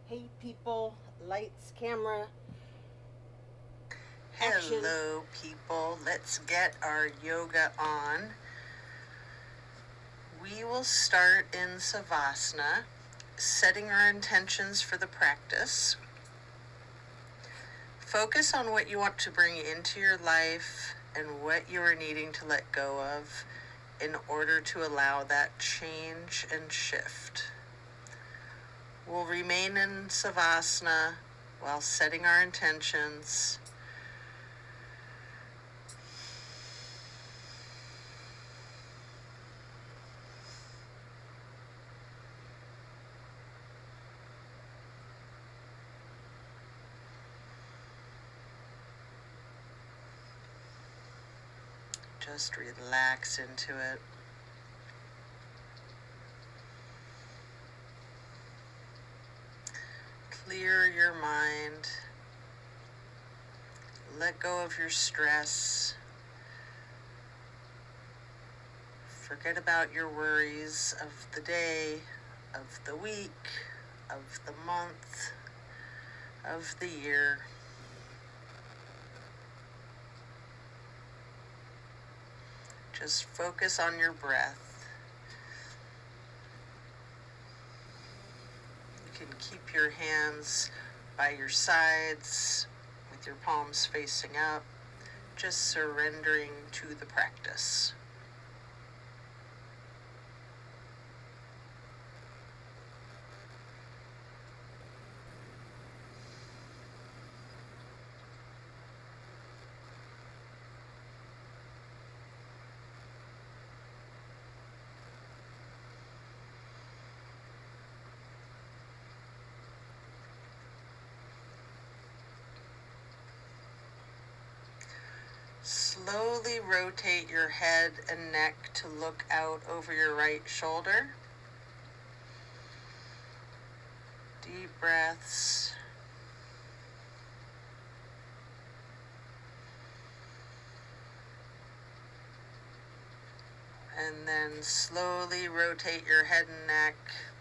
Hey people, lights, camera, action. Hello, people. Let's get our yoga on. We will start in Savasana, setting our intentions for the practice. Focus on what you want to bring into your life and what you are needing to let go of in order to allow that change and shift. We'll remain in Savasana while setting our intentions. Just relax into it. Clear your mind. Let go of your stress. Forget about your worries of the day, of the week, of the month, of the year. Just focus on your breath. You can keep your hands by your sides with your palms facing up, just surrendering to the practice. Slowly rotate your head and neck to look out over your right shoulder. Deep breaths. And then slowly rotate your head and neck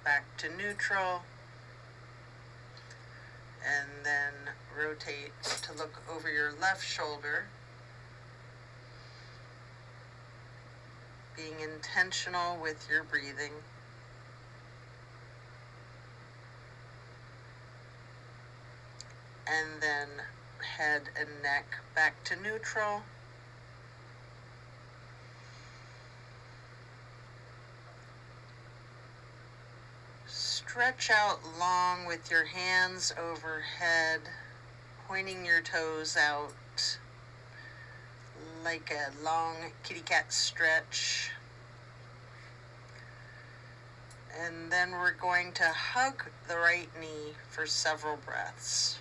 back to neutral. And then rotate to look over your left shoulder. Being intentional with your breathing. And then head and neck back to neutral. Stretch out long with your hands overhead, pointing your toes out like a long kitty cat stretch. And then we're going to hug the right knee for several breaths.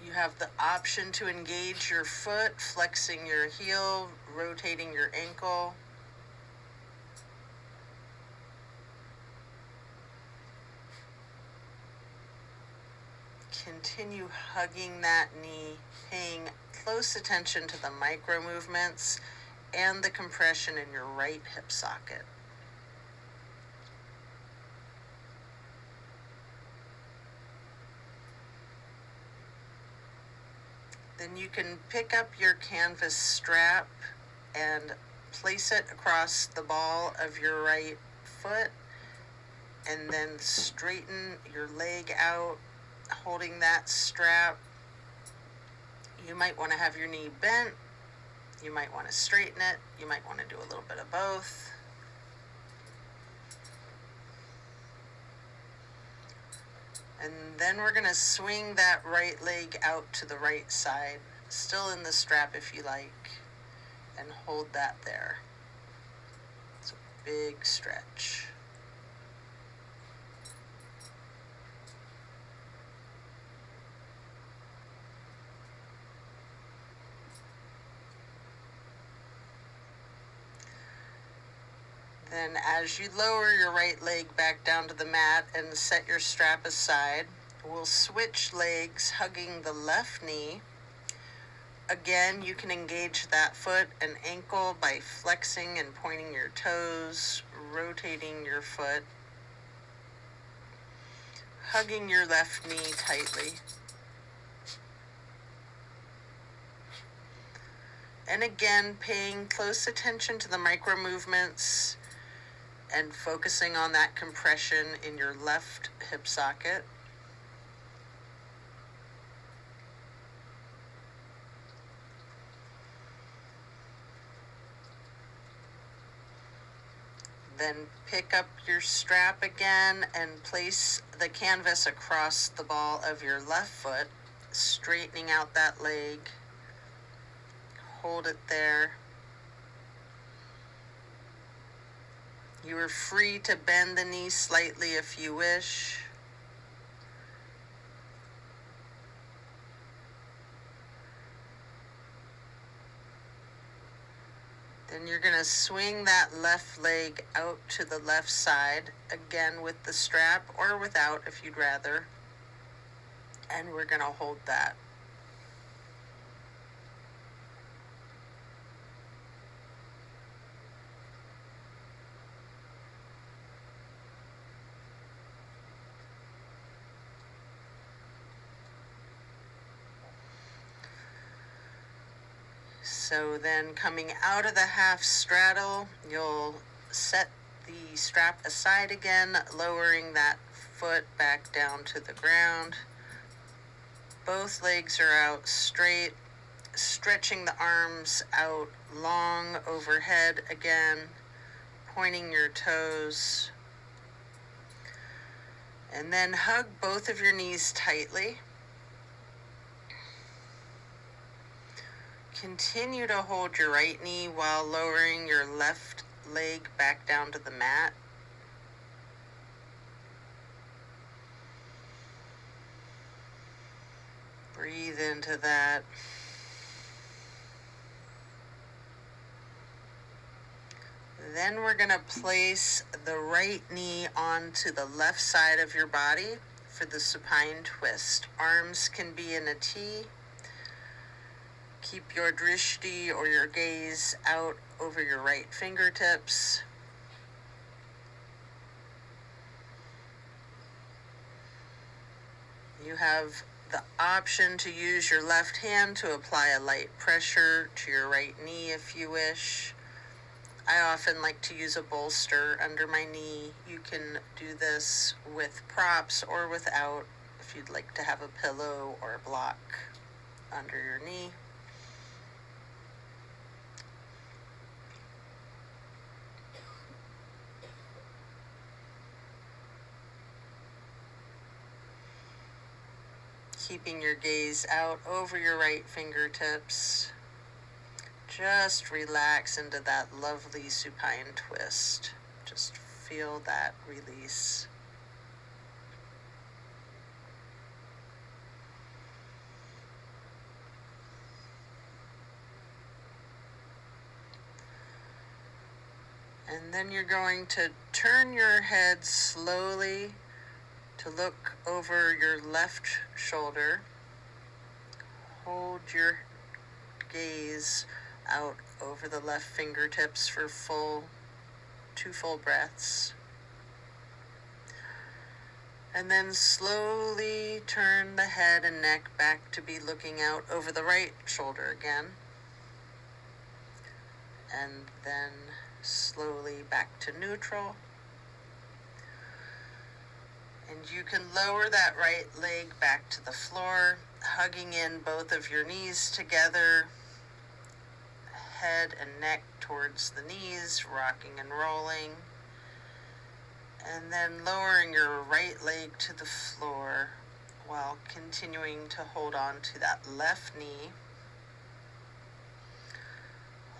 You have the option to engage your foot, flexing your heel, rotating your ankle. Continue hugging that knee, paying close attention to the micro movements and the compression in your right hip socket. Then you can pick up your canvas strap and place it across the ball of your right foot, and then straighten your leg out, holding that strap. You might want to have your knee bent. You might want to straighten it. You might want to do a little bit of both. And then we're going to swing that right leg out to the right side, still in the strap if you like, and hold that there. It's a big stretch. Then as you lower your right leg back down to the mat and set your strap aside, we'll switch legs, hugging the left knee. Again, you can engage that foot and ankle by flexing and pointing your toes, rotating your foot. hugging your left knee tightly. And again, paying close attention to the micro movements and focusing on that compression in your left hip socket. Then pick up your strap again and place the canvas across the ball of your left foot, straightening out that leg. Hold it there. You are free to bend the knee slightly if you wish. Then you're going to swing that left leg out to the left side, again with the strap or without if you'd rather. And we're going to hold that. So then coming out of the half straddle, you'll set the strap aside again, lowering that foot back down to the ground. Both legs are out straight, stretching the arms out long overhead again, pointing your toes. And then hug both of your knees tightly. Continue to hold your right knee while lowering your left leg back down to the mat. Breathe into that. Then we're going to place the right knee onto the left side of your body for the supine twist. Arms can be in a T. Keep your drishti or your gaze out over your right fingertips. You have the option to use your left hand to apply a light pressure to your right knee if you wish. I often like to use a bolster under my knee. You can do this with props or without if you'd like to have a pillow or a block under your knee. Keeping your gaze out over your right fingertips. Just relax into that lovely supine twist. Just feel that release. And then you're going to turn your head slowly to look over your left shoulder. Hold your gaze out over the left fingertips for two full breaths. And then slowly turn the head and neck back to be looking out over the right shoulder again. And then slowly back to neutral. And you can lower that right leg back to the floor, hugging in both of your knees together, head and neck towards the knees, rocking and rolling. And then lowering your right leg to the floor while continuing to hold on to that left knee.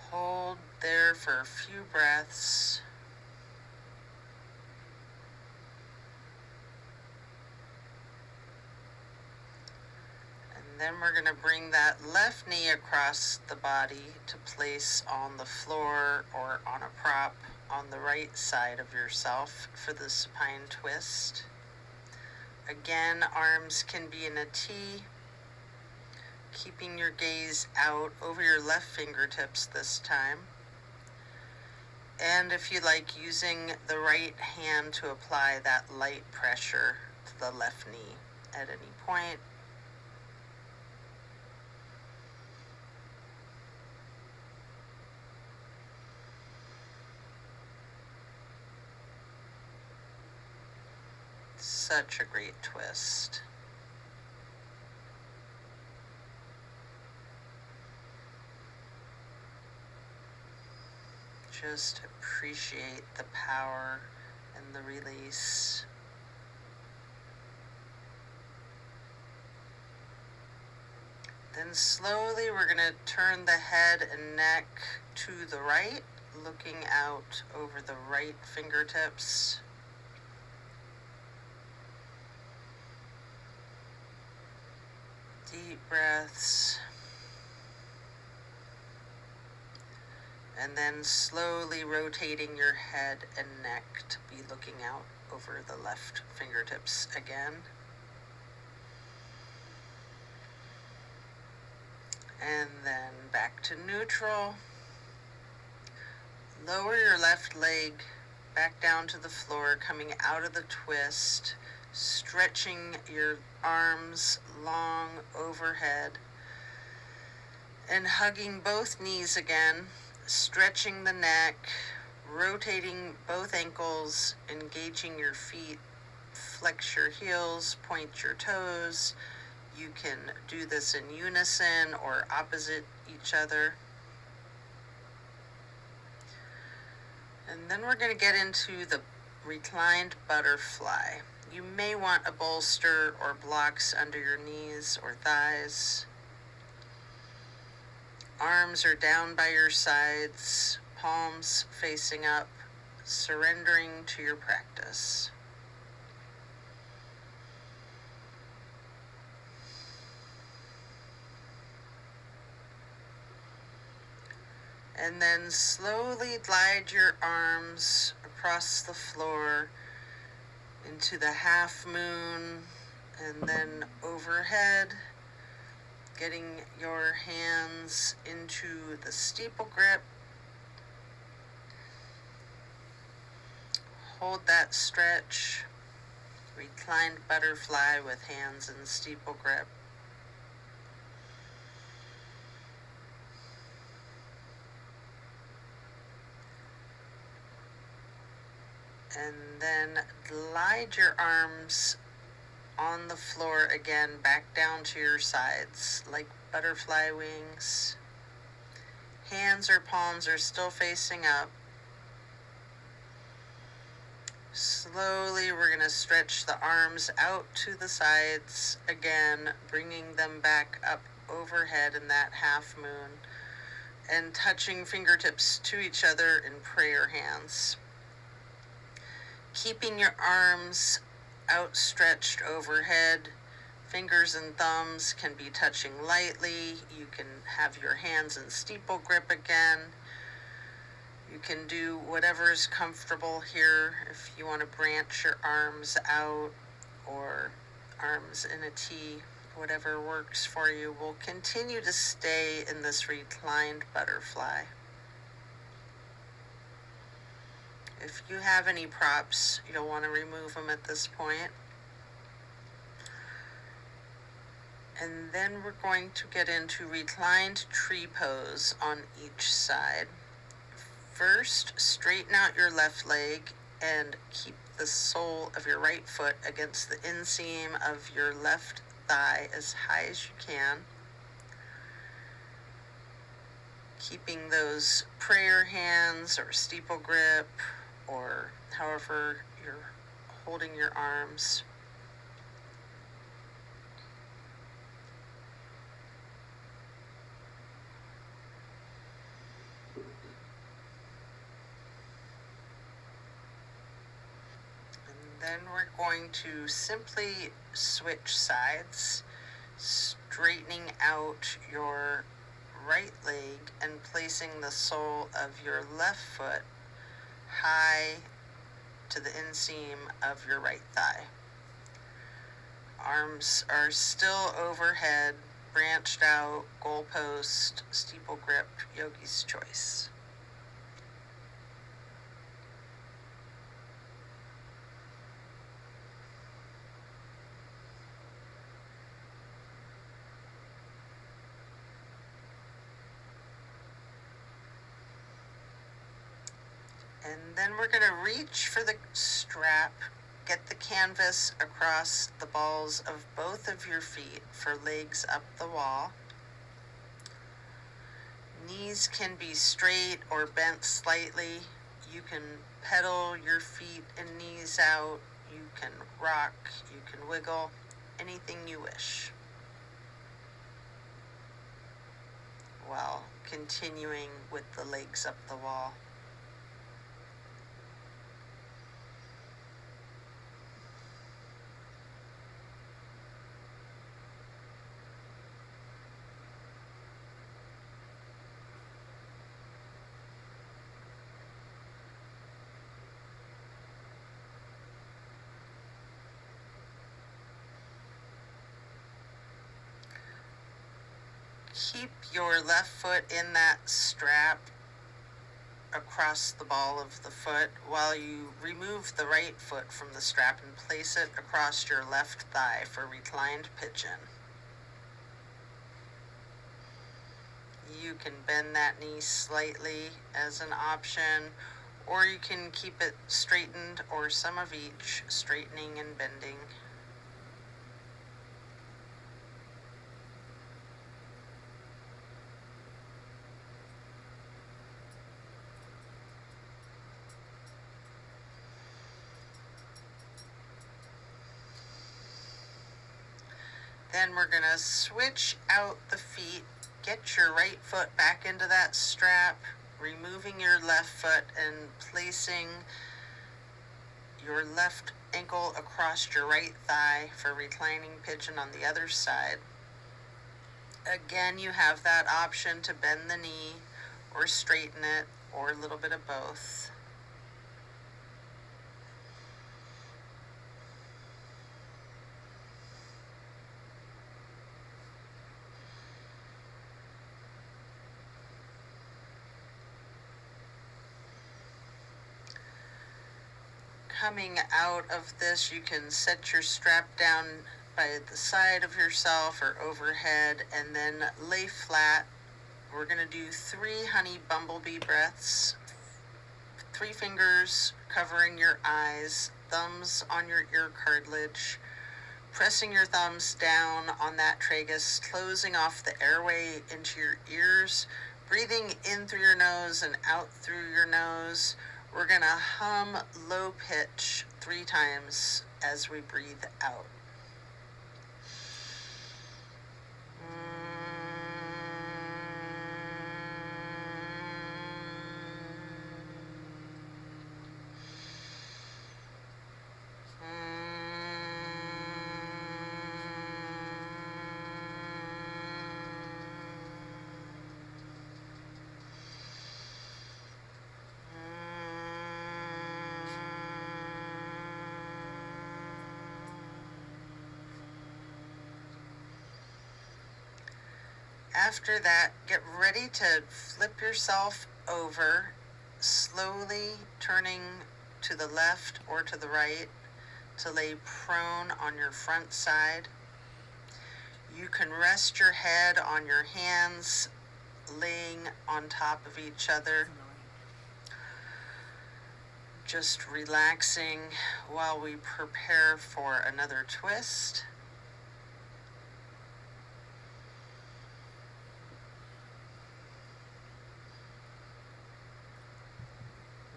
Hold there for a few breaths. Then we're going to bring that left knee across the body to place on the floor or on a prop on the right side of yourself for the supine twist. Again, arms can be in a T, keeping your gaze out over your left fingertips this time. And if you like, using the right hand to apply that light pressure to the left knee at any point. Such a great twist. Just appreciate the power and the release. Then slowly we're going to turn the head and neck to the right, looking out over the right fingertips. Deep breaths. And then slowly rotating your head and neck to be looking out over the left fingertips again. And then back to neutral. Lower your left leg back down to the floor, coming out of the twist, stretching your arms long overhead, and hugging both knees again, stretching the neck, rotating both ankles, engaging your feet, flex your heels, point your toes. You can do this in unison or opposite each other. And then we're going to get into the reclined butterfly. You may want a bolster or blocks under your knees or thighs. Arms are down by your sides, palms facing up, surrendering to your practice. And then slowly glide your arms across the floor into the half moon, and then overhead, getting your hands into the steeple grip. Hold that stretch, reclined butterfly with hands in steeple grip. And then glide your arms on the floor again, back down to your sides, like butterfly wings. Hands or palms are still facing up. Slowly, we're going to stretch the arms out to the sides again, bringing them back up overhead in that half moon, and touching fingertips to each other in prayer hands. Keeping your arms outstretched overhead, fingers and thumbs can be touching lightly. You can have your hands in steeple grip again. You can do whatever is comfortable here. If you want to branch your arms out or arms in a T, whatever works for you. We'll continue to stay in this reclined butterfly. If you have any props, you'll want to remove them at this point. And then we're going to get into reclined tree pose on each side. First, straighten out your left leg and keep the sole of your right foot against the inseam of your left thigh as high as you can. Keeping those prayer hands or steeple grip or however you're holding your arms. Then we're going to simply switch sides, straightening out your right leg and placing the sole of your left foot high to the inseam of your right thigh. Arms are still overhead, branched out, goalpost, steeple grip, yogi's choice. And then we're going to reach for the strap, get the canvas across the balls of both of your feet for legs up the wall. Knees can be straight or bent slightly. You can pedal your feet and knees out. You can rock, you can wiggle, anything you wish, while continuing with the legs up the wall. Keep your left foot in that strap across the ball of the foot while you remove the right foot from the strap and place it across your left thigh for reclined pigeon. You can bend that knee slightly as an option, or you can keep it straightened, or some of each, straightening and bending. Then we're going to switch out the feet, get your right foot back into that strap, removing your left foot and placing your left ankle across your right thigh for reclining pigeon on the other side. Again, you have that option to bend the knee or straighten it, or a little bit of both. Coming out of this, you can set your strap down by the side of yourself or overhead, and then lay flat. We're going to do 3 honey bumblebee breaths. 3 fingers covering your eyes, thumbs on your ear cartilage, pressing your thumbs down on that tragus, closing off the airway into your ears, breathing in through your nose and out through your nose. We're going to hum low pitch 3 times as we breathe out. After that, get ready to flip yourself over, slowly turning to the left or to the right to lay prone on your front side. You can rest your head on your hands, laying on top of each other, just relaxing while we prepare for another twist.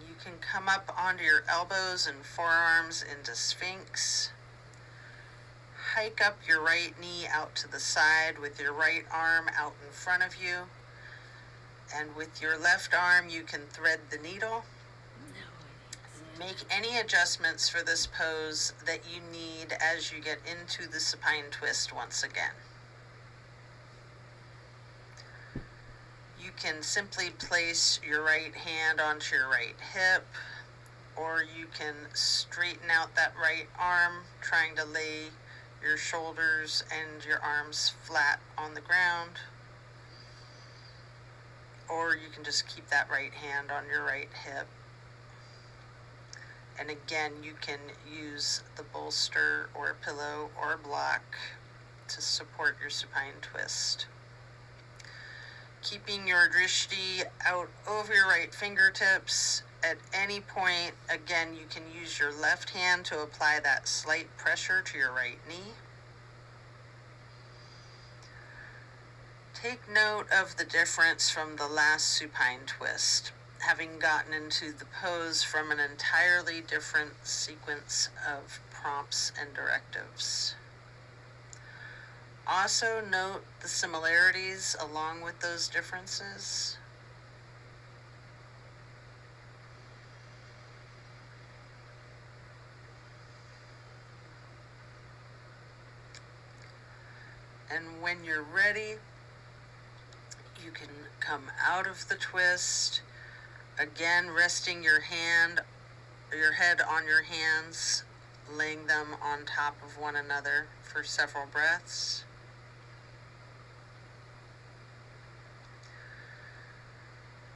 You can come up onto your elbows and forearms into Sphinx. Hike up your right knee out to the side with your right arm out in front of you. And with your left arm, you can thread the needle. Make any adjustments for this pose that you need as you get into the supine twist once again. You can simply place your right hand onto your right hip, or you can straighten out that right arm, trying to lay your shoulders and your arms flat on the ground. Or you can just keep that right hand on your right hip. And again, you can use the bolster or a pillow or a block to support your supine twist. Keeping your drishti out over your right fingertips At any point, again, you can use your left hand to apply that slight pressure to your right knee. Take note of the difference from the last supine twist, having gotten into the pose from an entirely different sequence of prompts and directives. Also note the similarities along with those differences. And when you're ready, you can come out of the twist, again resting your head on your hands, laying them on top of one another for several breaths.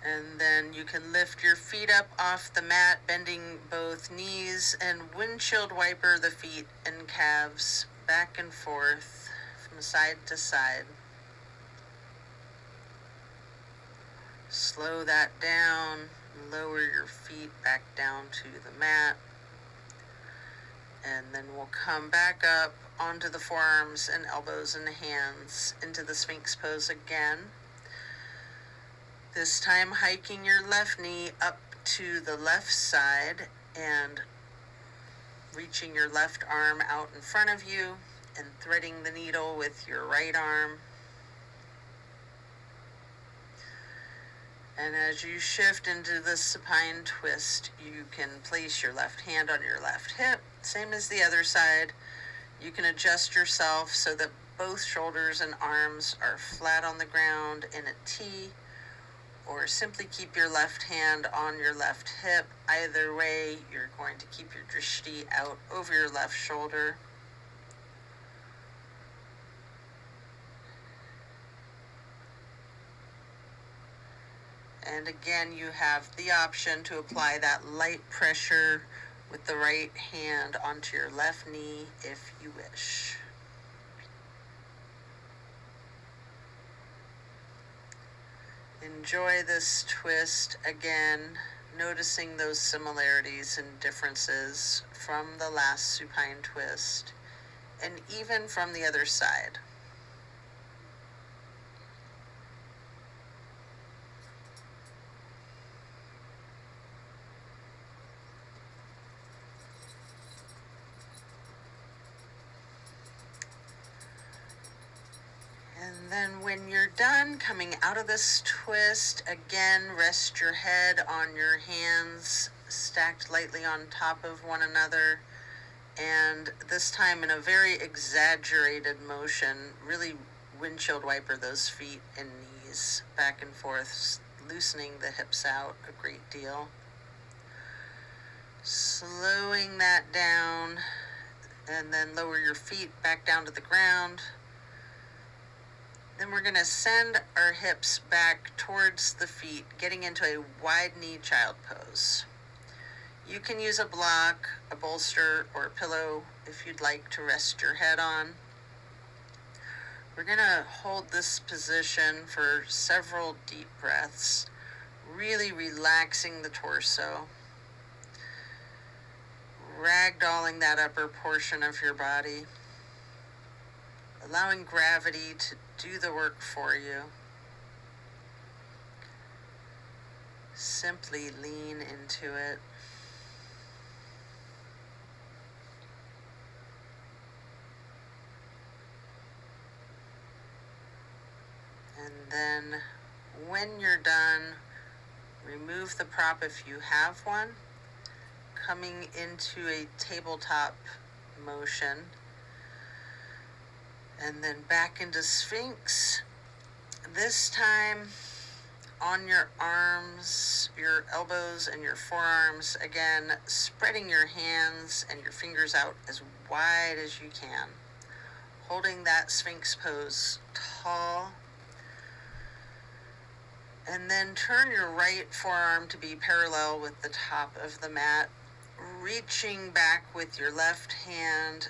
And then you can lift your feet up off the mat, bending both knees, and windshield wiper the feet and calves back and forth from side to side. Slow that down, lower your feet back down to the mat, and then we'll come back up onto the forearms and elbows and hands into the Sphinx pose again. This time hiking your left knee up to the left side and reaching your left arm out in front of you and threading the needle with your right arm. And as you shift into the supine twist, you can place your left hand on your left hip, same as the other side. You can adjust yourself so that both shoulders and arms are flat on the ground in a T, or simply keep your left hand on your left hip. Either way, you're going to keep your drishti out over your left shoulder. And again, you have the option to apply that light pressure with the right hand onto your left knee if you wish. Enjoy this twist again, noticing those similarities and differences from the last supine twist, and even from the other side. And then when you're done coming out of this twist, again, rest your head on your hands stacked lightly on top of one another. And this time in a very exaggerated motion, really windshield wiper those feet and knees back and forth, loosening the hips out a great deal. Slowing that down, and then lower your feet back down to the ground. Then we're going to send our hips back towards the feet, getting into a wide knee child pose. You can use a block, a bolster, or a pillow if you'd like to rest your head on. We're going to hold this position for several deep breaths, really relaxing the torso, ragdolling that upper portion of your body, allowing gravity to do the work for you. Simply lean into it. And then when you're done, remove the prop if you have one, coming into a tabletop motion. And then back into Sphinx. This time on your arms, your elbows, and your forearms. Again, spreading your hands and your fingers out as wide as you can. Holding that Sphinx pose tall. And then turn your right forearm to be parallel with the top of the mat. Reaching back with your left hand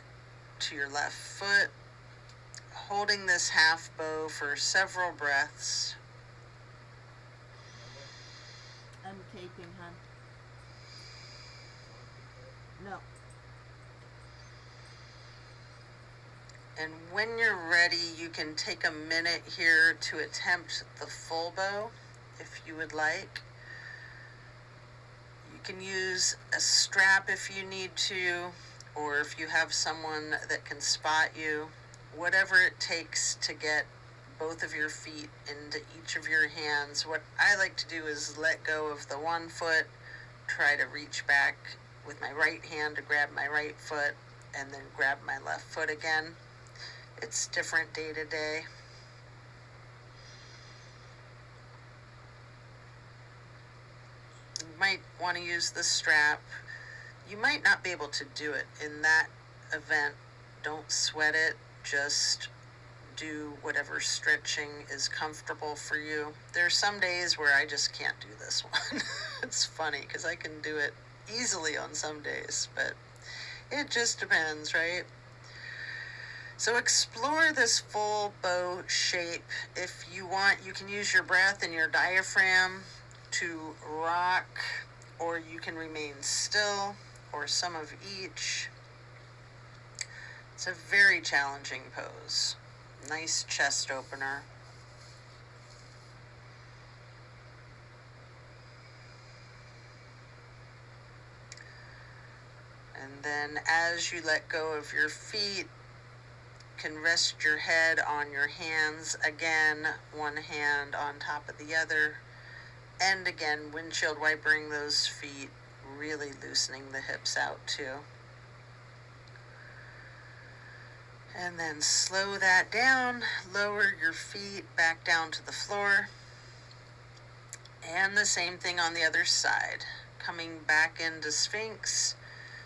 to your left foot. Holding this half bow for several breaths. I'm taping, hon. And when you're ready, you can take a minute here to attempt the full bow if you would like. You can use a strap if you need to, or if you have someone that can spot you, whatever it takes to get both of your feet into each of your hands. What I like to do is let go of the one foot, try to reach back with my right hand to grab my right foot, and then grab my left foot again. It's different day to day. You might want to use the strap. You might not be able to do it in that event. Don't sweat it. Just do whatever stretching is comfortable for you. There are some days where I just can't do this one. It's funny because I can do it easily on some days, but it just depends, right? So explore this full bow shape. If you want, you can use your breath and your diaphragm to rock, or you can remain still, or some of each. It's a very challenging pose. Nice chest opener. And then as you let go of your feet, can rest your head on your hands again, one hand on top of the other, and again windshield wipering those feet, really loosening the hips out too. And then slow that down, lower your feet back down to the floor, and the same thing on the other side. Coming back into Sphinx,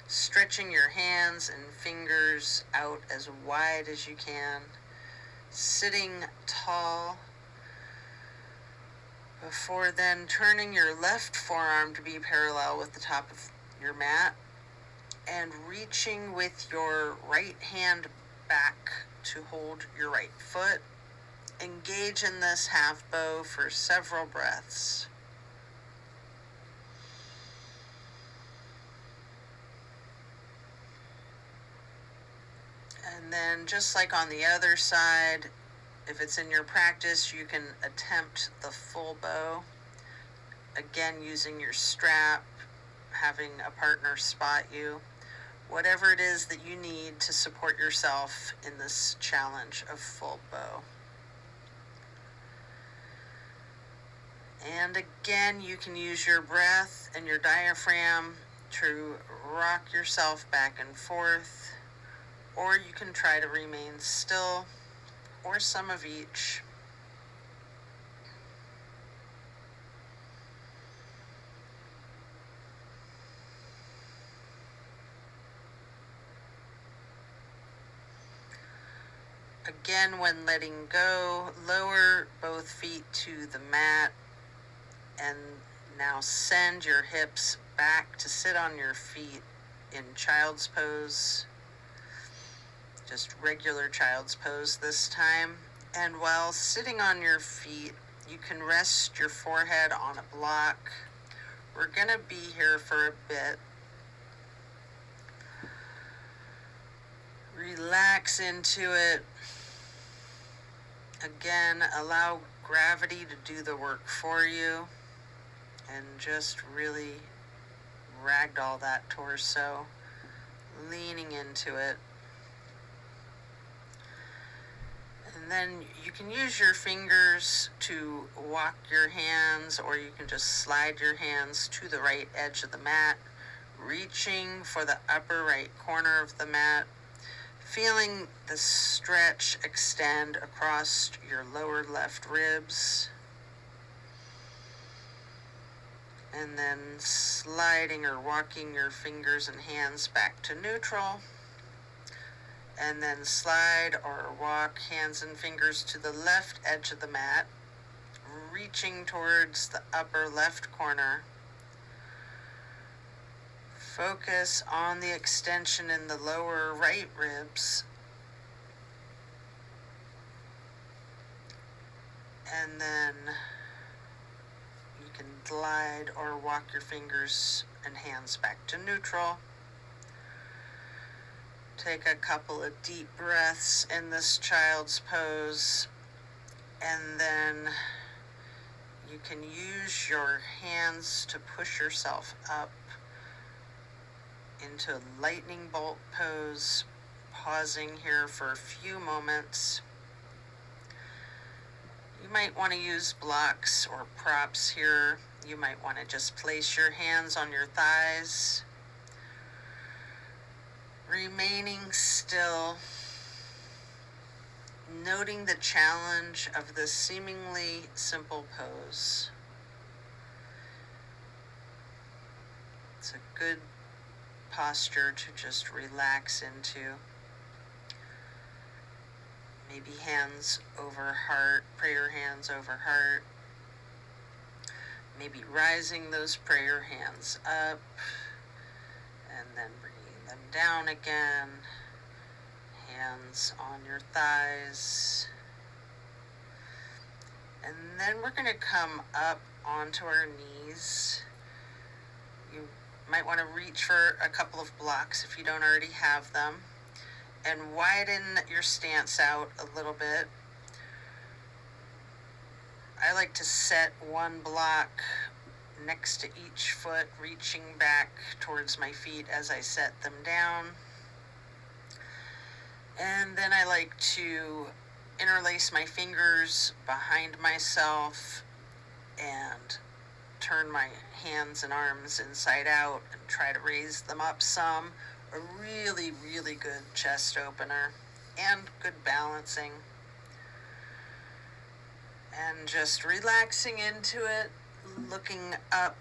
stretching your hands and fingers out as wide as you can, sitting tall, before then turning your left forearm to be parallel with the top of your mat and reaching with your right hand back to hold your right foot. Engage in this half bow for several breaths. And then just like on the other side, if it's in your practice, you can attempt the full bow. Again, using your strap, having a partner spot you. Whatever it is that you need to support yourself in this challenge of full bow. And again, you can use your breath and your diaphragm to rock yourself back and forth, or you can try to remain still, or some of each. Again, when letting go, lower both feet to the mat, and now send your hips back to sit on your feet in child's pose. Just regular child's pose this time. And while sitting on your feet, you can rest your forehead on a block. We're gonna be here for a bit. Relax into it. Again, allow gravity to do the work for you, and just really ragdoll that torso, leaning into it. And then you can use your fingers to walk your hands, or you can just slide your hands to the right edge of the mat, reaching for the upper right corner of the mat, feeling the stretch extend across your lower left ribs, and then sliding or walking your fingers and hands back to neutral, and then slide or walk hands and fingers to the left edge of the mat, reaching towards the upper left corner. Focus on the extension in the lower right ribs. And then you can glide or walk your fingers and hands back to neutral. Take a couple of deep breaths in this child's pose, and then you can use your hands to push yourself up into lightning bolt pose, pausing here for a few moments. You might want to use blocks or props here. You might want to just place your hands on your thighs, remaining still, noting the challenge of this seemingly simple pose. It's a good posture to just relax into. Maybe hands over heart, prayer hands over heart. Maybe rising those prayer hands up and then bringing them down again. Hands on your thighs. And then we're going to come up onto our knees. You might want to reach for a couple of blocks if you don't already have them, and widen your stance out a little bit. I like to set one block next to each foot, reaching back towards my feet as I set them down. And then I like to interlace my fingers behind myself and turn my hands and arms inside out and try to raise them up some. A really, really good chest opener and good balancing. And just relaxing into it, looking up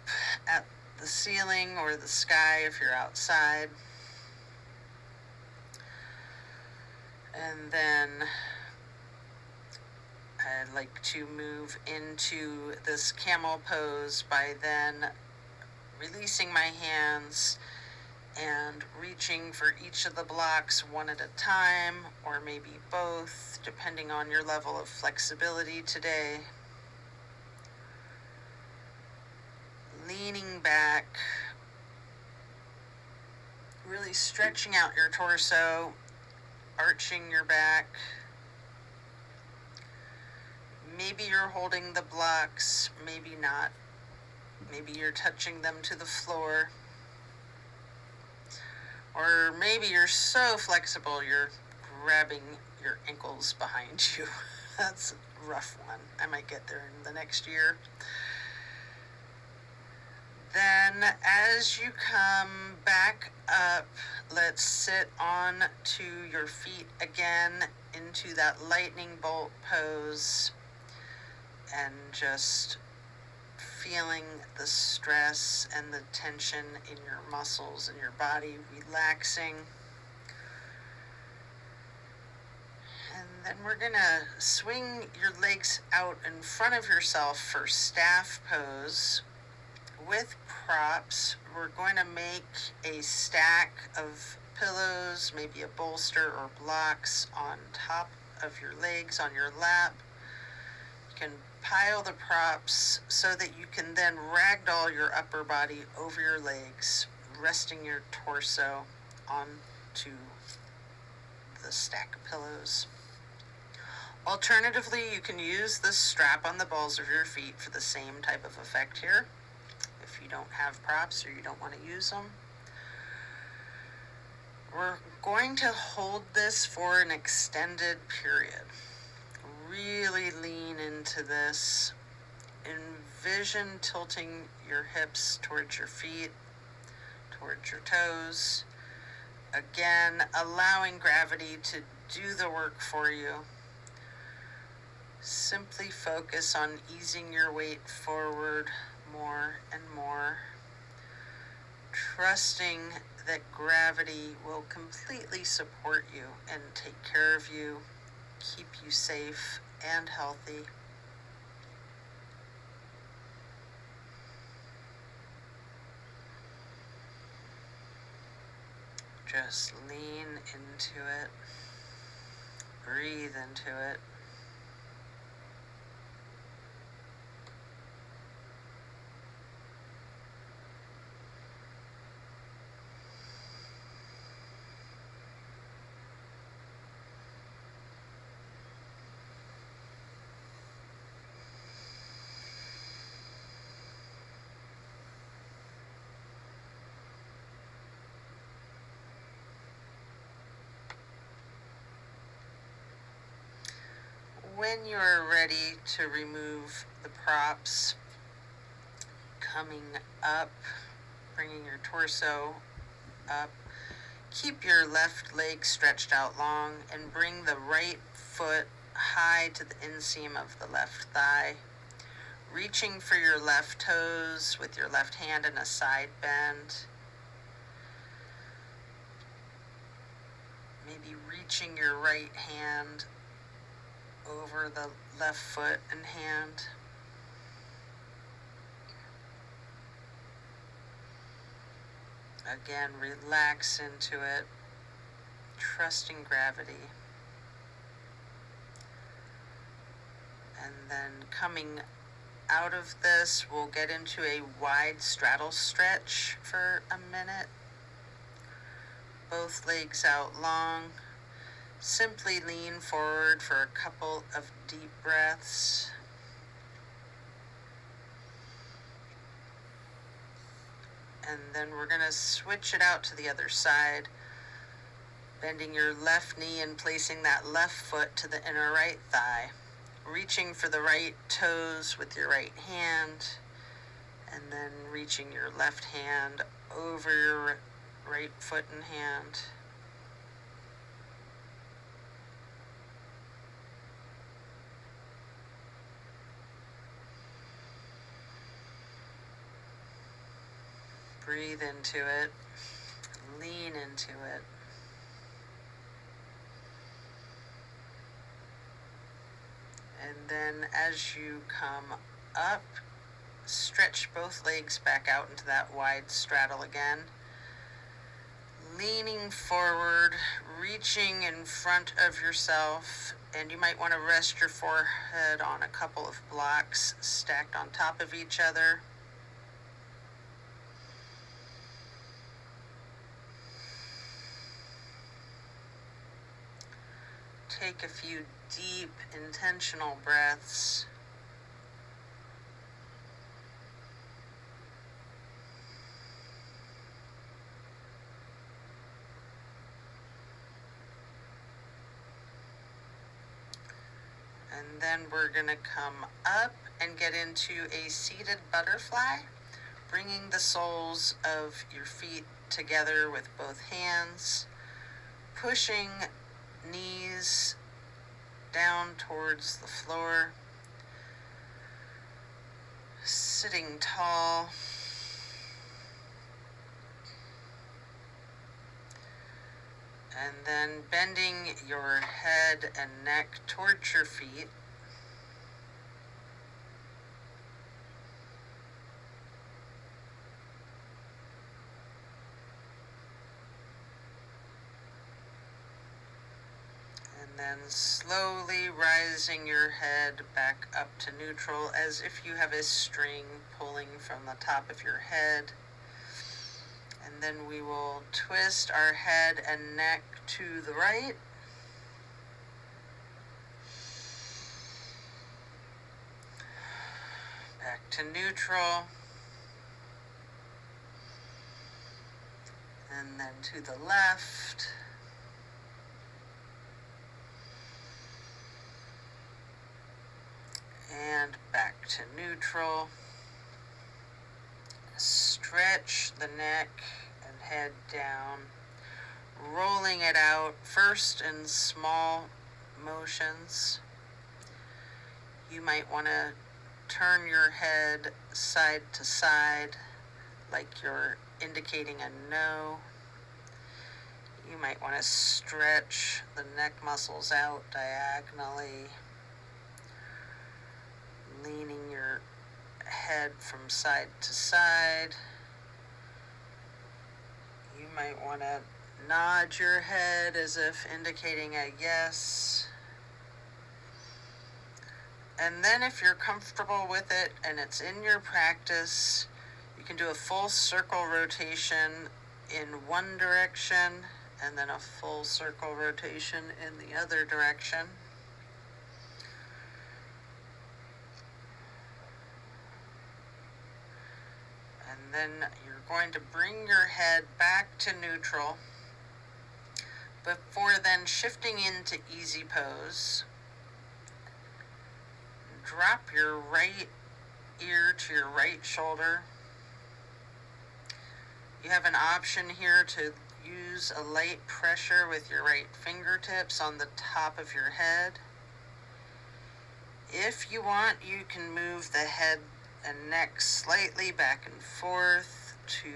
at the ceiling or the sky if you're outside. And then I'd like to move into this camel pose by then releasing my hands and reaching for each of the blocks one at a time, or maybe both, depending on your level of flexibility today. Leaning back, really stretching out your torso, arching your back. Maybe you're holding the blocks, maybe not. Maybe you're touching them to the floor. Or maybe you're so flexible you're grabbing your ankles behind you. That's a rough one. I might get there in the next year. Then as you come back up, let's sit on to your feet again into that lightning bolt pose and just feeling the stress and the tension in your muscles and your body relaxing. And then we're gonna swing your legs out in front of yourself for staff pose. With props, we're going to make a stack of pillows, maybe a bolster or blocks on top of your legs on your lap. You can pile the props so that you can then ragdoll your upper body over your legs, resting your torso onto the stack of pillows. Alternatively, you can use the strap on the balls of your feet for the same type of effect here, if you don't have props or you don't want to use them. We're going to hold this for an extended period. Really lean into this. Envision tilting your hips towards your feet, towards your toes. Again, allowing gravity to do the work for you. Simply focus on easing your weight forward more and more, trusting that gravity will completely support you and take care of you, keep you safe and healthy. Just lean into it, breathe into it. when you're ready to remove the props, coming up, bringing your torso up, keep your left leg stretched out long and bring the right foot high to the inseam of the left thigh, reaching for your left toes with your left hand in a side bend. Maybe reaching your right hand over the left foot and hand. Again, relax into it, trusting gravity. And then coming out of this, we'll get into a wide straddle stretch for a minute. Both legs out long. Simply lean forward for a couple of deep breaths. And then we're going to switch it out to the other side, bending your left knee and placing that left foot to the inner right thigh, reaching for the right toes with your right hand, and then reaching your left hand over your right foot and hand. Breathe into it, lean into it. And then as you come up, stretch both legs back out into that wide straddle again. Leaning forward, reaching in front of yourself, and you might want to rest your forehead on a couple of blocks stacked on top of each other. Take a few deep, intentional breaths. And then we're going to come up and get into a seated butterfly, bringing the soles of your feet together with both hands, pushing knees down towards the floor, sitting tall, and then bending your head and neck towards your feet. And then slowly rising your head back up to neutral as if you have a string pulling from the top of your head. And then we will twist our head and neck to the right. Back to neutral. And then to the left. And back to neutral. Stretch the neck and head down, rolling it out first in small motions. You might want to turn your head side to side like you're indicating a no. You might want to stretch the neck muscles out diagonally, leaning your head from side to side. You might want to nod your head as if indicating a yes. And then if you're comfortable with it and it's in your practice, you can do a full circle rotation in one direction and then a full circle rotation in the other direction. And then you're going to bring your head back to neutral before then shifting into easy pose. drop your right ear to your right shoulder. You have an option here to use a light pressure with your right fingertips on the top of your head. If you want, you can move the head and neck slightly back and forth to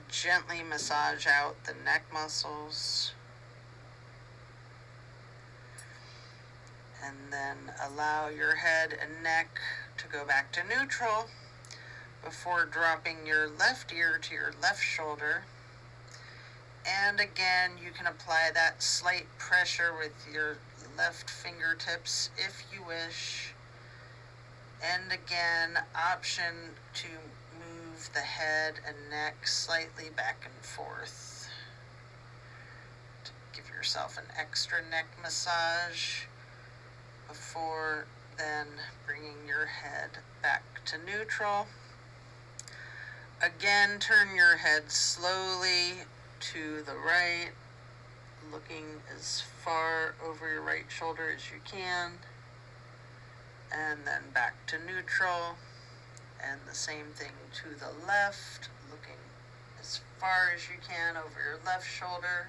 gently massage out the neck muscles. And then allow your head and neck to go back to neutral before dropping your left ear to your left shoulder. And again, you can apply that slight pressure with your left fingertips if you wish. And again, option to move the head and neck slightly back and forth to give yourself an extra neck massage before then bringing your head back to neutral. Again, turn your head slowly to the right, looking as far over your right shoulder as you can, and then back to neutral, and the same thing to the left, looking as far as you can over your left shoulder,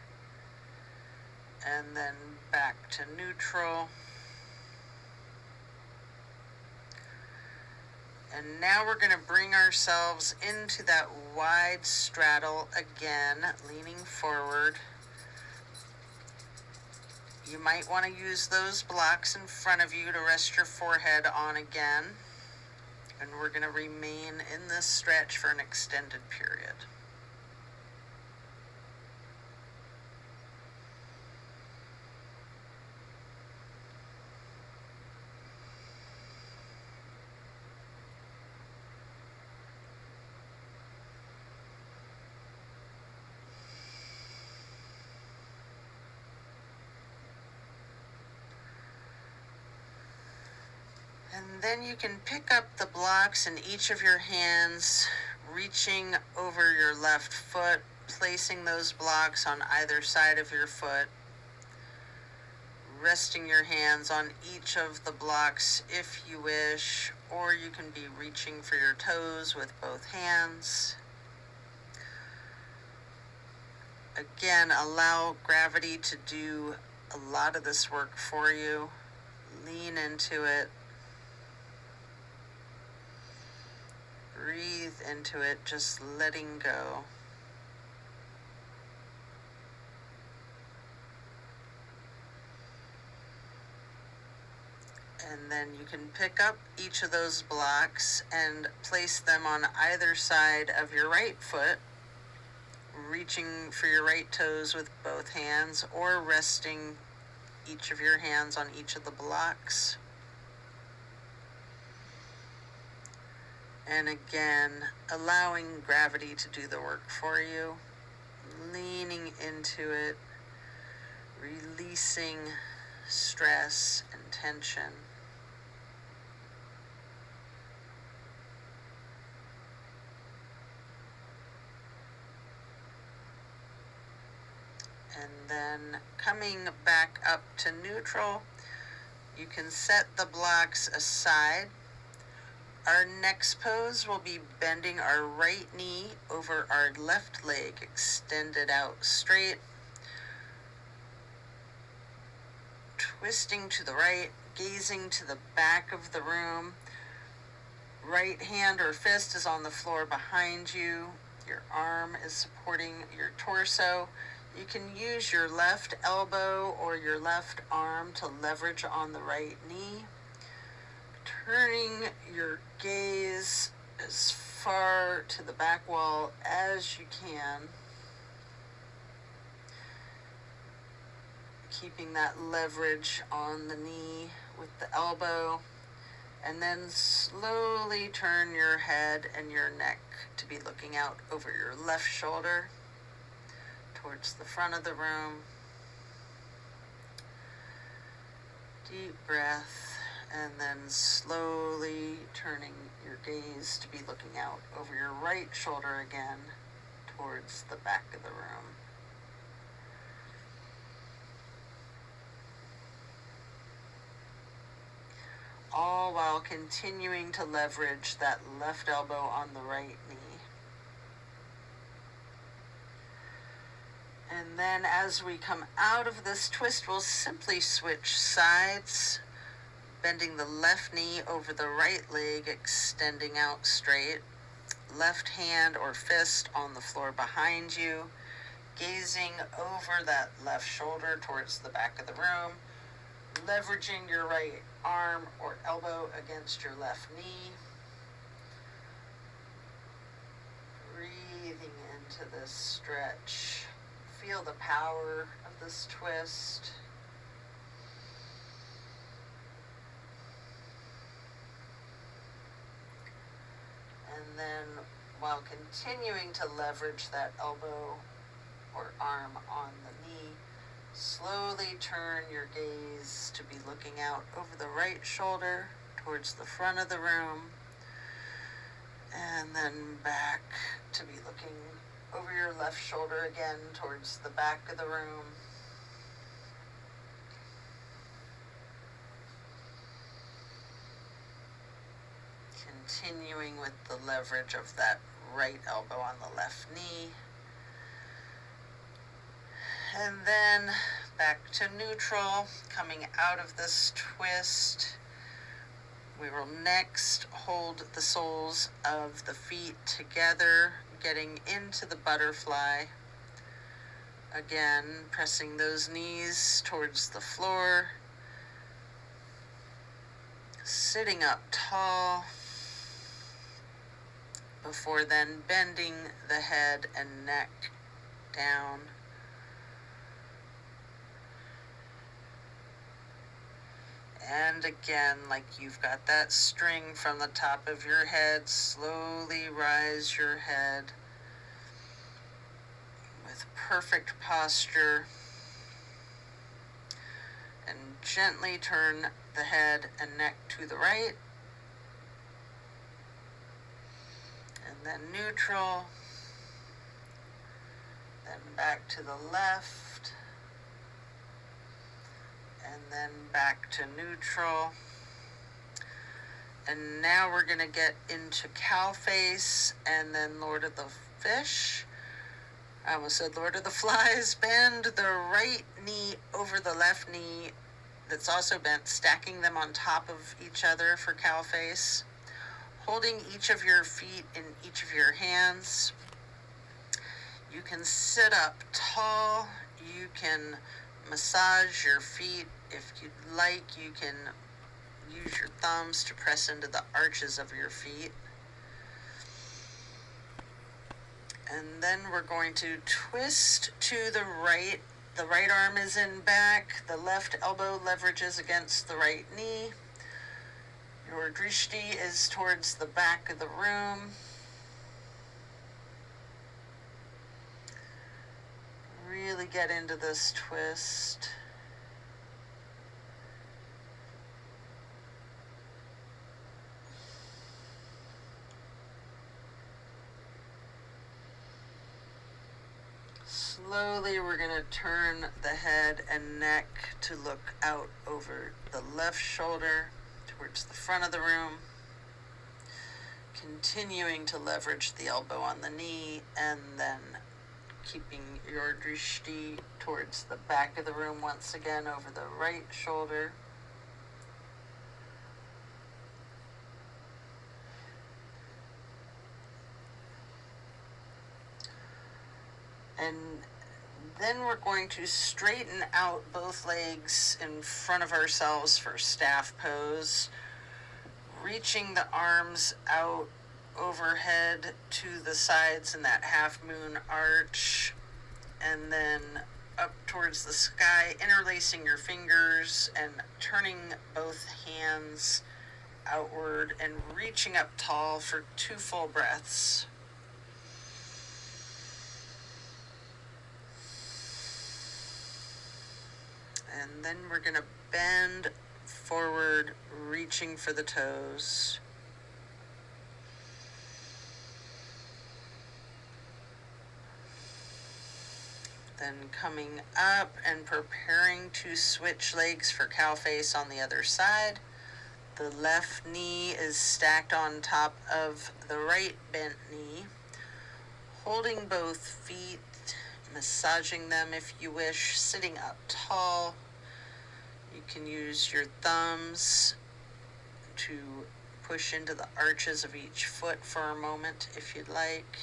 and then back to neutral. And now we're going to bring ourselves into that wide straddle again, leaning forward. You might want to use those blocks in front of you to rest your forehead on again. And we're going to remain in this stretch for an extended period. And then you can pick up the blocks in each of your hands, reaching over your left foot, placing those blocks on either side of your foot, resting your hands on each of the blocks if you wish, or you can be reaching for your toes with both hands. Again, allow gravity to do a lot of this work for you. Lean into it. Breathe into it, just letting go. And then you can pick up each of those blocks and place them on either side of your right foot, reaching for your right toes with both hands, or resting each of your hands on each of the blocks. And again, allowing gravity to do the work for you, leaning into it, releasing stress and tension. And then coming back up to neutral, you can set the blocks aside. Our next pose will be bending our right knee over our left leg, extended out straight, twisting to the right, gazing to the back of the room. Right hand or fist is on the floor behind you. Your arm is supporting your torso. You can use your left elbow or your left arm to leverage on the right knee. Turning your gaze as far to the back wall as you can. Keeping that leverage on the knee with the elbow. And then slowly turn your head and your neck to be looking out over your left shoulder towards the front of the room. Deep breath. And then slowly turning your gaze to be looking out over your right shoulder again towards the back of the room. All all while continuing to leverage that left elbow on the right knee. And then as we come out of this twist, we'll simply switch sides, bending the left knee over the right leg, extending out straight. Left hand or fist on the floor behind you, gazing over that left shoulder towards the back of the room, leveraging your right arm or elbow against your left knee. Breathing into this stretch. Feel the power of this twist. And then while continuing to leverage that elbow or arm on the knee, slowly turn your gaze to be looking out over the right shoulder towards the front of the room, and then back to be looking over your left shoulder again towards the back of the room. Continuing with the leverage of that right elbow on the left knee. And then back to neutral, coming out of this twist. We will next hold the soles of the feet together, getting into the butterfly. Again, pressing those knees towards the floor. Sitting up tall, before then bending the head and neck down. And again, like you've got that string from the top of your head, slowly rise your head with perfect posture. And gently turn the head and neck to the right. And then neutral. Then back to the left. And then back to neutral. And now we're going to get into cow face and then Lord of the Fish. I almost said Lord of the Flies. Bend the right knee over the left knee that's also bent, stacking them on top of each other for cow face. Holding each of your feet in each of your hands. You can sit up tall. You can massage your feet. If you'd like, you can use your thumbs to press into the arches of your feet. And then we're going to twist to the right. The right arm is in back. The left elbow leverages against the right knee. Your drishti is towards the back of the room. Really get into this twist. Slowly, we're going to turn the head and neck to look out over the left shoulder towards the front of the room. Continuing to leverage the elbow on the knee and then keeping your drishti towards the back of the room once again over the right shoulder. And then we're going to straighten out both legs in front of ourselves for staff pose, reaching the arms out overhead to the sides in that half moon arch, and then up towards the sky, interlacing your fingers and turning both hands outward and reaching up tall for 2 full breaths. And then we're going to bend forward, reaching for the toes. Then coming up and preparing to switch legs for cow face on the other side. The left knee is stacked on top of the right bent knee, holding both feet, massaging them if you wish, sitting up tall. You can use your thumbs to push into the arches of each foot for a moment if you'd like.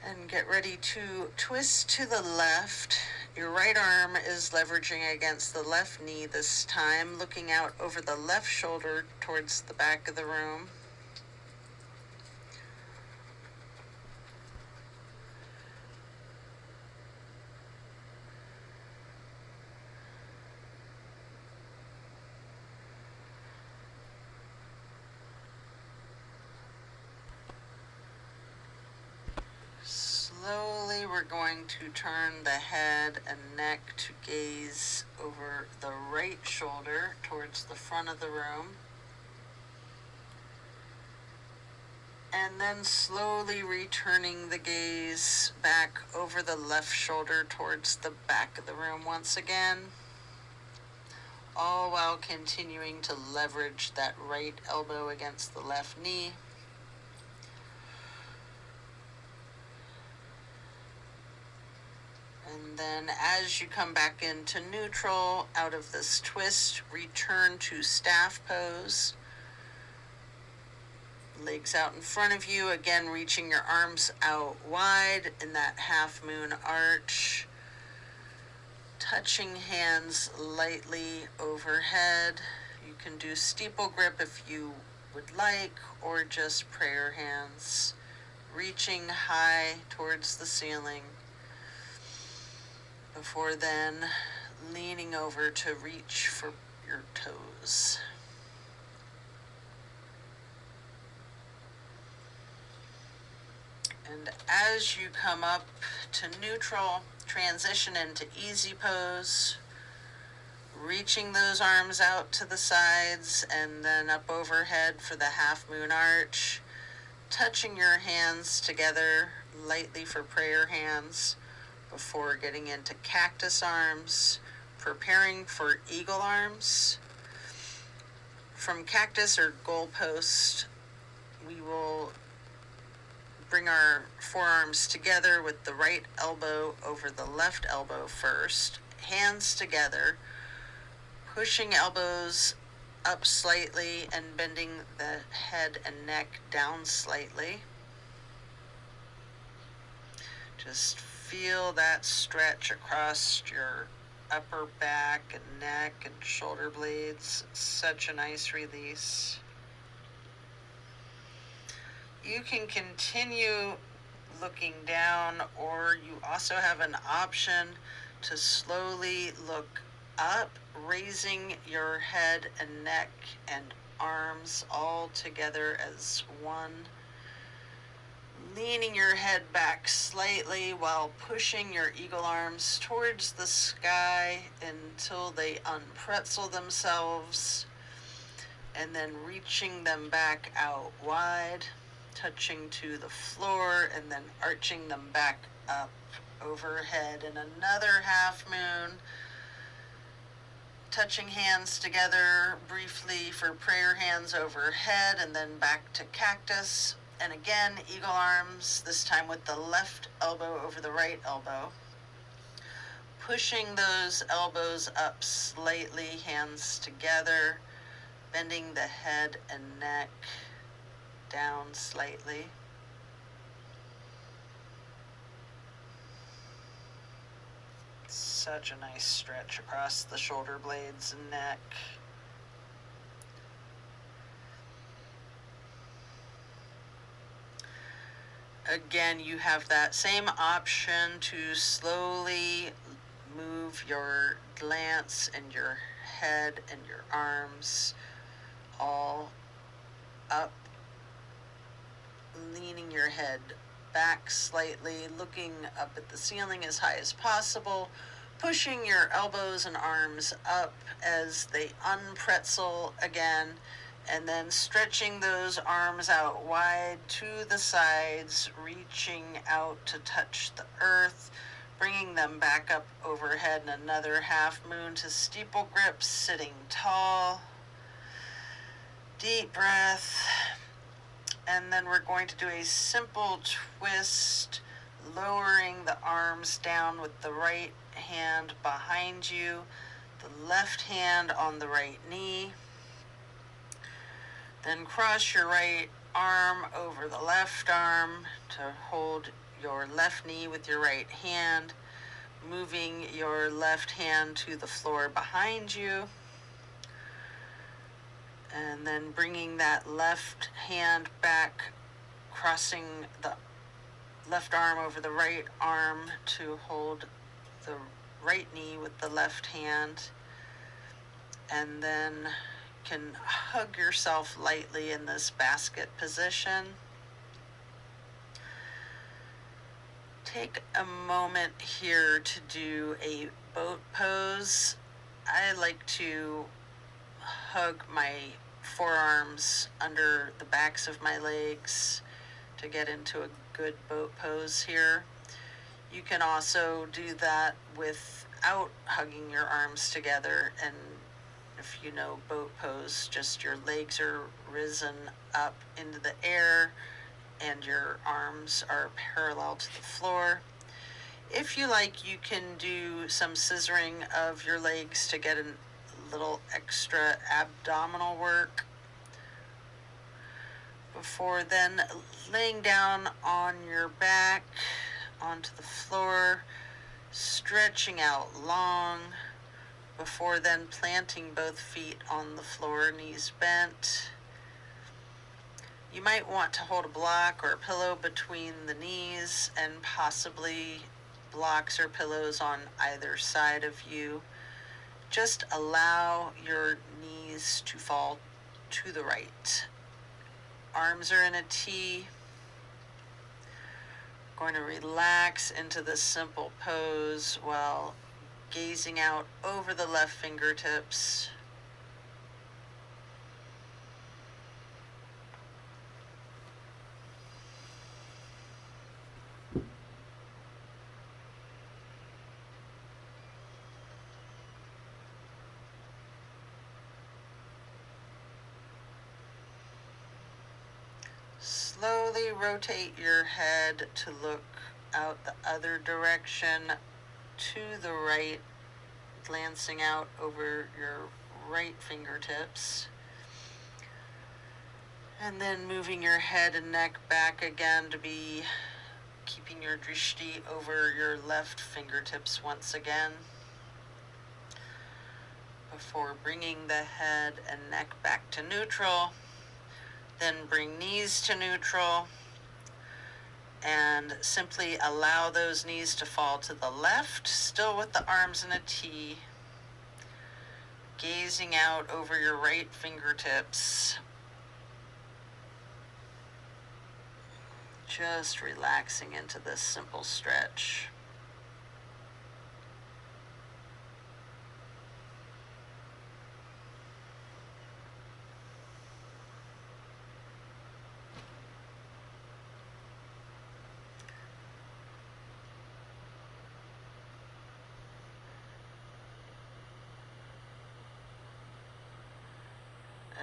And get ready to twist to the left. Your right arm is leveraging against the left knee this time, looking out over the left shoulder towards the back of the room. Slowly, we're going to turn the head and neck to gaze over the right shoulder towards the front of the room. And then slowly returning the gaze back over the left shoulder towards the back of the room once again. All while continuing to leverage that right elbow against the left knee. And then as you come back into neutral, out of this twist, return to staff pose. Legs out in front of you, again reaching your arms out wide in that half moon arch. Touching hands lightly overhead. You can do steeple grip if you would like, or just prayer hands. Reaching high towards the ceiling. Before then, leaning over to reach for your toes. And as you come up to neutral, transition into easy pose, reaching those arms out to the sides and then up overhead for the half moon arch, touching your hands together lightly for prayer hands before getting into cactus arms, preparing for eagle arms. From cactus or goalpost, we will bring our forearms together with the right elbow over the left elbow first, hands together, pushing elbows up slightly and bending the head and neck down slightly. Just feel that stretch across your upper back and neck and shoulder blades. It's such a nice release. You can continue looking down, or you also have an option to slowly look up, raising your head and neck and arms all together as one. Leaning your head back slightly while pushing your eagle arms towards the sky until they unpretzel themselves, and then reaching them back out wide, touching to the floor, and then arching them back up overhead in another half moon. Touching hands together briefly for prayer hands overhead, and then back to cactus. And again, eagle arms, this time with the left elbow over the right elbow. Pushing those elbows up slightly, hands together, bending the head and neck down slightly. Such a nice stretch across the shoulder blades and neck. Again, you have that same option to slowly move your glance and your head and your arms all up, leaning your head back slightly, looking up at the ceiling as high as possible, pushing your elbows and arms up as they unpretzel again, and then stretching those arms out wide to the sides, reaching out to touch the earth, bringing them back up overhead, and another half moon to steeple grip, sitting tall. Deep breath. And then we're going to do a simple twist, lowering the arms down with the right hand behind you, the left hand on the right knee. Then cross your right arm over the left arm to hold your left knee with your right hand, moving your left hand to the floor behind you. And then bringing that left hand back, crossing the left arm over the right arm to hold the right knee with the left hand. And then can hug yourself lightly in this basket position. Take a moment here to do a boat pose. I like to hug my forearms under the backs of my legs to get into a good boat pose here. You can also do that without hugging your arms together, and if you know boat pose, just your legs are risen up into the air and your arms are parallel to the floor. If you like, you can do some scissoring of your legs to get a little extra abdominal work. Before then, laying down on your back onto the floor, stretching out long. Before then, planting both feet on the floor, knees bent. You might want to hold a block or a pillow between the knees, and possibly blocks or pillows on either side of you. Just allow your knees to fall to the right. Arms are in a T. Going to relax into this simple pose while gazing out over the left fingertips. Slowly rotate your head to look out the other direction to the right, glancing out over your right fingertips. And then moving your head and neck back again to be keeping your drishti over your left fingertips once again. Before bringing the head and neck back to neutral. Then bring knees to neutral and simply allow those knees to fall to the left, still with the arms in a T. Gazing out over your right fingertips. Just relaxing into this simple stretch.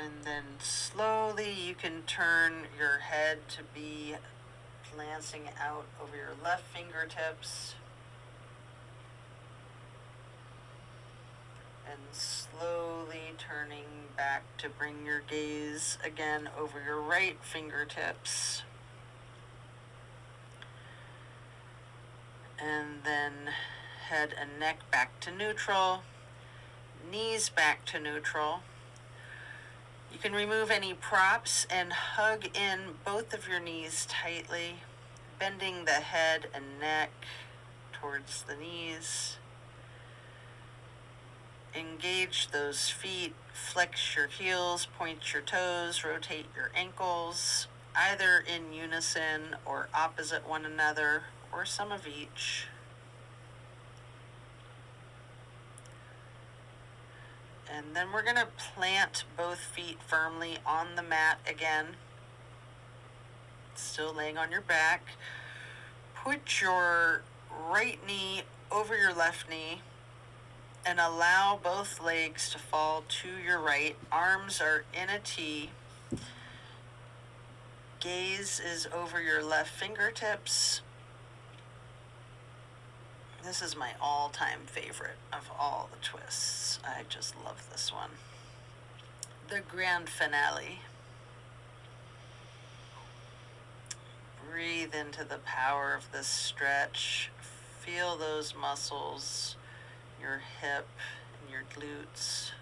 And then slowly you can turn your head to be glancing out over your left fingertips. And slowly turning back to bring your gaze again over your right fingertips. And then head and neck back to neutral. Knees back to neutral. You can remove any props and hug in both of your knees tightly, bending the head and neck towards the knees. Engage those feet, flex your heels, point your toes, rotate your ankles, either in unison or opposite one another, or some of each. And then we're going to plant both feet firmly on the mat again. Still laying on your back. Put your right knee over your left knee and allow both legs to fall to your right. Arms are in a T. Gaze is over your left fingertips. This is my all-time favorite of all the twists. I just love this one. The grand finale. Breathe into the power of this stretch. Feel those muscles, your hip and your glutes.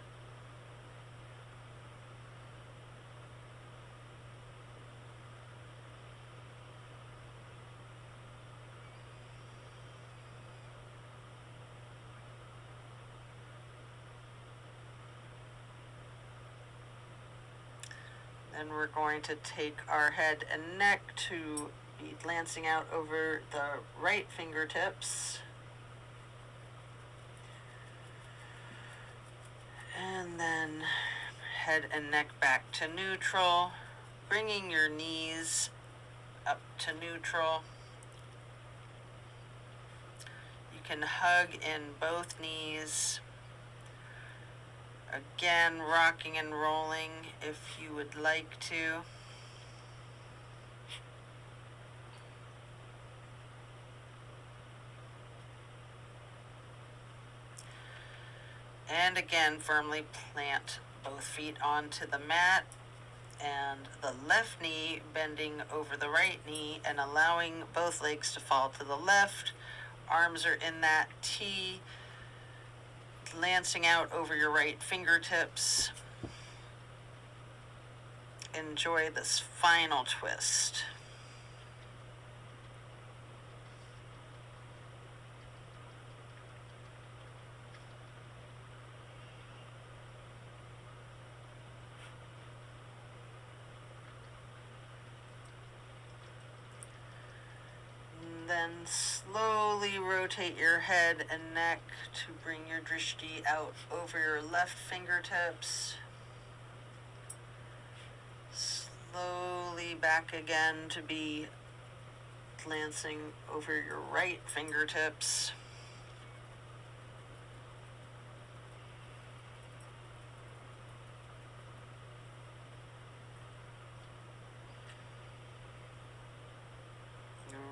Then we're going to take our head and neck to be glancing out over the right fingertips. And then head and neck back to neutral, bringing your knees up to neutral. You can hug in both knees. Again, rocking and rolling if you would like to. And again, firmly plant both feet onto the mat and the left knee bending over the right knee and allowing both legs to fall to the left. Arms are in that T, glancing out over your right fingertips. Enjoy this final twist. Then slowly rotate your head and neck to bring your drishti out over your left fingertips. Slowly back again to be glancing over your right fingertips.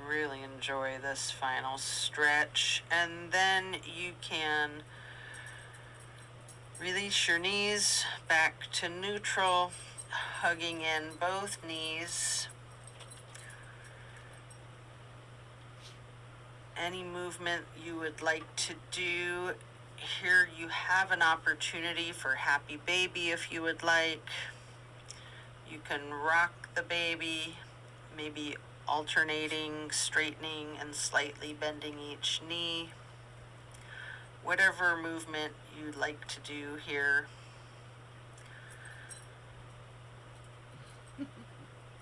Really enjoy this final stretch, and then you can release your knees back to neutral, hugging in both knees. Any movement you would like to do. Here you have an opportunity for happy baby if you would like. You can rock the baby, maybe alternating, straightening, and slightly bending each knee. Whatever movement you'd like to do here.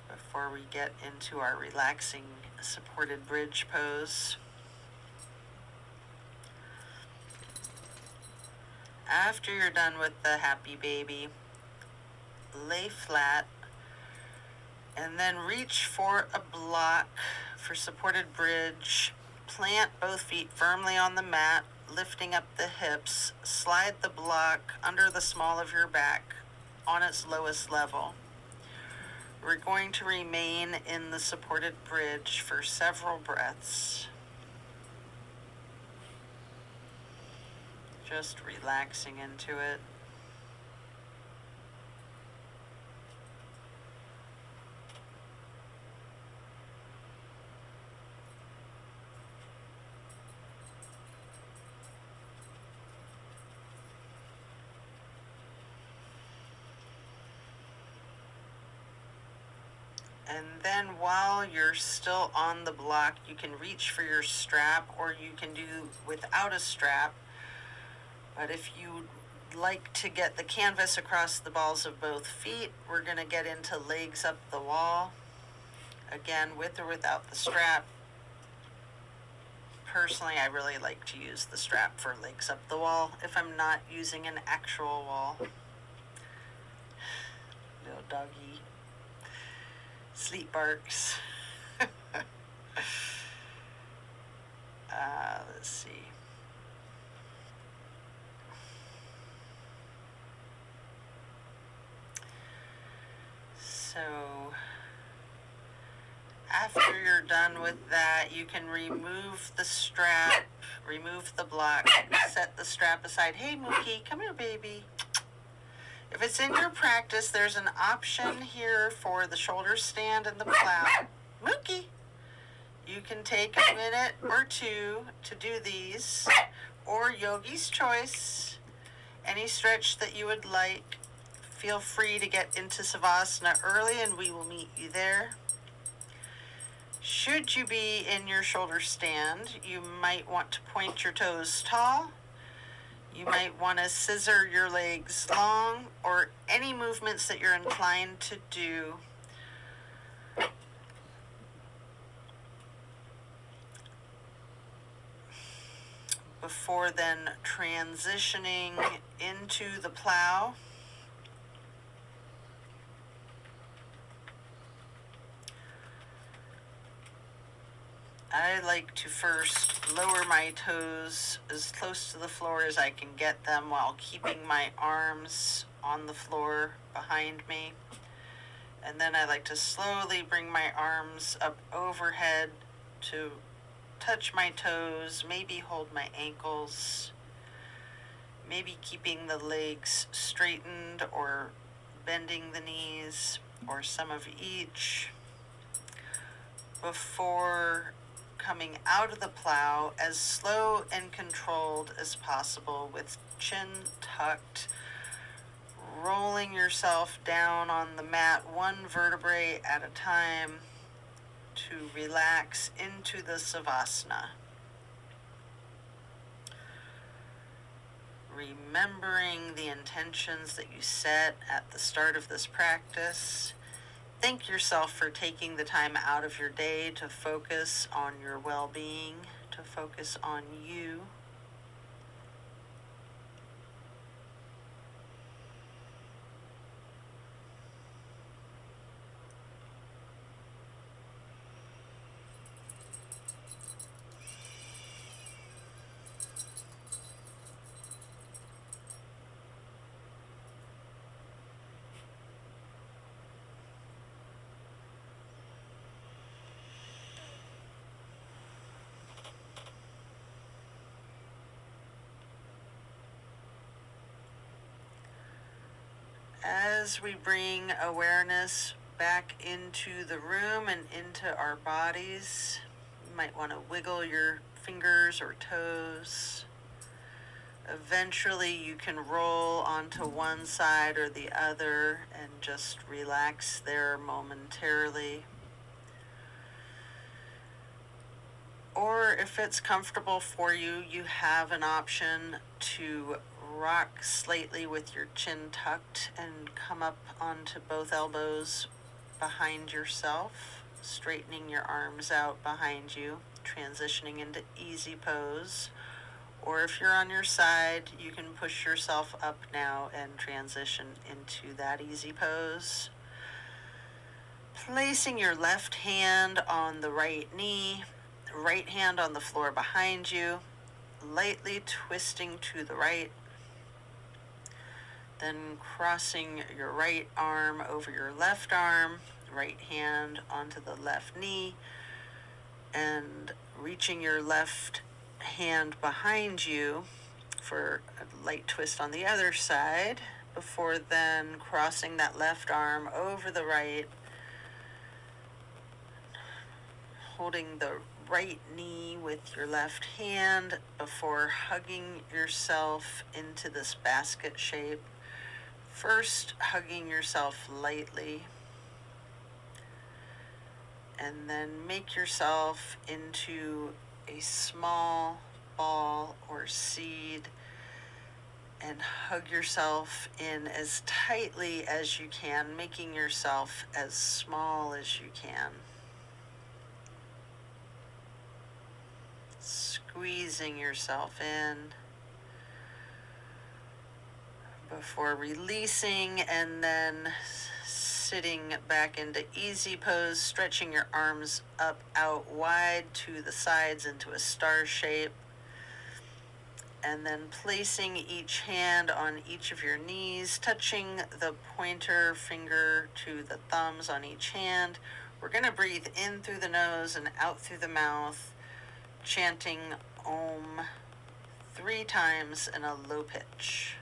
Before we get into our relaxing supported bridge pose. After you're done with the happy baby, lay flat and then reach for a block for supported bridge. Plant both feet firmly on the mat, lifting up the hips. Slide the block under the small of your back on its lowest level. We're going to remain in the supported bridge for several breaths. Just relaxing into it. And then while you're still on the block, you can reach for your strap, or you can do without a strap. But if you'd like to get the canvas across the balls of both feet, we're going to get into legs up the wall. Again, with or without the strap. Personally, I really like to use the strap for legs up the wall if I'm not using an actual wall. Little doggy sleep barks. Let's see. So after you're done with that, you can remove the strap, remove the block, set the strap aside. Hey, Mookie, come here, baby. If it's in your practice, there's an option here for the shoulder stand and the plow. Mookie, you can take a minute or two to do these, or yogi's choice, any stretch that you would like. Feel free to get into Savasana early and we will meet you there. Should you be in your shoulder stand, you might want to point your toes tall. You might want to scissor your legs long, or any movements that you're inclined to do. Before then transitioning into the plow. I like to first lower my toes as close to the floor as I can get them while keeping my arms on the floor behind me. And then I like to slowly bring my arms up overhead to touch my toes, maybe hold my ankles, maybe keeping the legs straightened or bending the knees, or some of each, before coming out of the plow as slow and controlled as possible, with chin tucked, rolling yourself down on the mat one vertebrae at a time to relax into the Savasana. Remembering the intentions that you set at the start of this practice. Thank yourself for taking the time out of your day to focus on your well-being, to focus on you. As we bring awareness back into the room and into our bodies, you might want to wiggle your fingers or toes. Eventually you can roll onto one side or the other and just relax there momentarily. Or if it's comfortable for you, you have an option to rock slightly with your chin tucked and come up onto both elbows behind yourself, straightening your arms out behind you, transitioning into easy pose. Or if you're on your side, you can push yourself up now and transition into that easy pose. Placing your left hand on the right knee, right hand on the floor behind you, lightly twisting to the right, then crossing your right arm over your left arm, right hand onto the left knee, and reaching your left hand behind you for a light twist on the other side, before then crossing that left arm over the right, holding the right knee with your left hand before hugging yourself into this basket shape. First, hugging yourself lightly, and then make yourself into a small ball or seed and hug yourself in as tightly as you can, making yourself as small as you can. Squeezing yourself in before releasing, and then sitting back into easy pose, stretching your arms up, out, wide to the sides into a star shape. And then placing each hand on each of your knees, touching the pointer finger to the thumbs on each hand. We're going to breathe in through the nose and out through the mouth, chanting Om 3 times in a low pitch.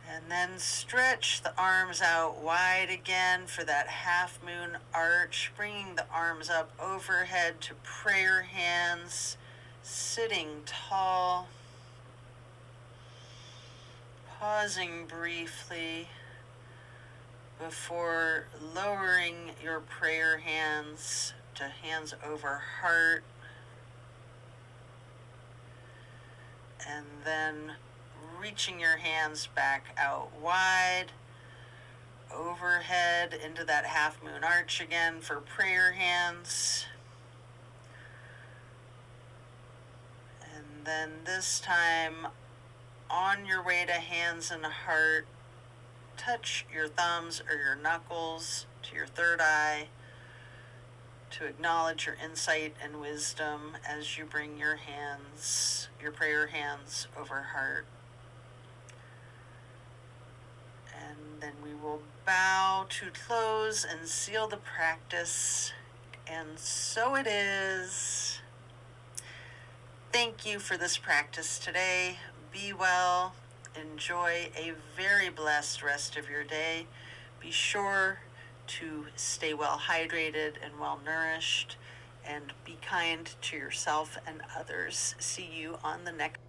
And then stretch the arms out wide again for that half moon arch, bringing the arms up overhead to prayer hands, sitting tall, pausing briefly before lowering your prayer hands to hands over heart, and then reaching your hands back out wide, overhead into that half moon arch again for prayer hands. And then this time, on your way to hands and heart, touch your thumbs or your knuckles to your third eye to acknowledge your insight and wisdom as you bring your hands, your prayer hands over heart. And then we will bow to close and seal the practice. And so it is. Thank you for this practice today. Be well. Enjoy a very blessed rest of your day. Be sure to stay well hydrated and well nourished, and be kind to yourself and others. See you on the next